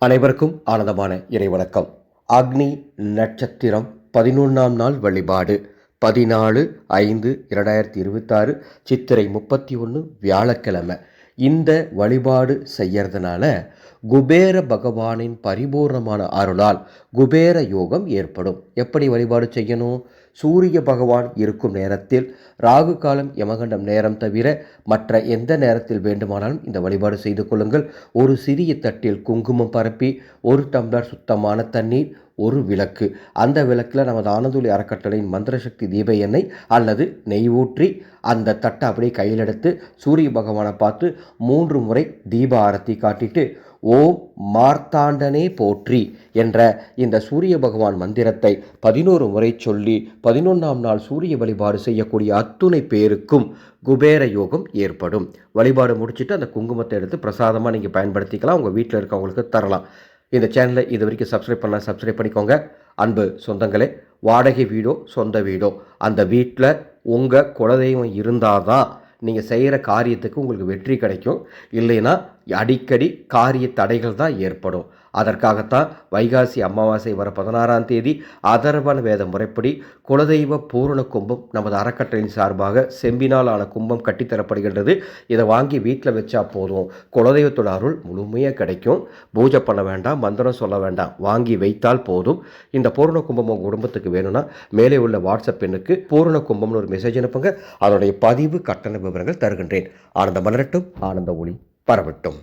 அனைவருக்கும் ஆனந்தமான இறைவணக்கம். அக்னி நட்சத்திரம் 11ஆம் நாள் வழிபாடு 14/5/2026 சித்திரை 31 வியாழக்கிழமை. இந்த வழிபாடு செய்யறதுனால குபேர பகவானின் பரிபூர்ணமான அருளால் குபேர யோகம் ஏற்படும். எப்படி வழிபாடு செய்யணும்? சூரிய பகவான் இருக்கும் நேரத்தில், ராகு காலம் யமகண்டம் நேரம் தவிர மற்ற எந்த நேரத்தில் வேண்டுமானாலும் இந்த வழிபாடு செய்து கொள்ளுங்கள். ஒரு சிறிய தட்டில் குங்குமம் பரப்பி, ஒரு டம்ளர் சுத்தமான தண்ணீர், ஒரு விளக்கு, அந்த விளக்கில் நமது ஆனந்தொலி அறக்கட்டளையின் மந்திரசக்தி தீப எண்ணெய் அல்லது நெய் ஊற்றி அந்த தட்டை அப்படியே கையில் எடுத்து சூரிய பகவானை பார்த்து 3 முறை தீப ஆரத்தி காட்டிட்டு ஓம் மார்த்தாண்டனே போற்றி என்ற இந்த சூரிய பகவான் மந்திரத்தை 11 முறை சொல்லி 11ஆம் நாள் சூரிய வழிபாடு செய்யக்கூடிய அத்துணை பேருக்கும் குபேர யோகம் ஏற்படும். வழிபாடு முடிச்சுட்டு அந்த குங்குமத்தை எடுத்து பிரசாதமாக நீங்கள் பயன்படுத்திக்கலாம். உங்கள் வீட்டில் இருக்கவங்களுக்கு தரலாம். இந்த சேனலை இது வரைக்கும் சப்ஸ்கிரைப் பண்ணிக்கோங்க. அன்பு சொந்தங்களே, வாடகை வீடோ சொந்த வீடோ, அந்த வீட்டில் உங்கள் குலதெய்வம் இருந்தால் தான் நீங்கள் செய்கிற காரியத்துக்கு உங்களுக்கு வெற்றி கிடைக்கும். இல்லைன்னா அடிக்கடி காரிய தடைகள் தான் ஏற்படும். அதற்காகத்தான் வைகாசி அமாவாசை வர 16ஆம் தேதி அதர்வண வேத முறைப்படி குலதெய்வ பூரண கும்பம் நமது அறக்கட்டளையின் சார்பாக செம்பினால் ஆன கும்பம் கட்டித்தரப்படுகின்றது. இதை வாங்கி வீட்டில் வச்சா போதும், குலதெய்வத்தோட அருள் முழுமையாக கிடைக்கும். பூஜை பண்ண வேண்டாம், மந்திரம் சொல்ல வேண்டாம், வாங்கி வைத்தால் போதும். இந்த பூரண கும்பம் உங்கள் குடும்பத்துக்கு வேணும்னா மேலே உள்ள வாட்ஸ்அப் எண்ணுக்கு பூரண கும்பம்னு ஒரு மெசேஜ் அனுப்புங்க. அதனுடைய பதிவு கட்டண விவரங்கள் தருகின்றேன். ஆனந்த மலரட்டும், ஆனந்த ஒளி பரவட்டும்.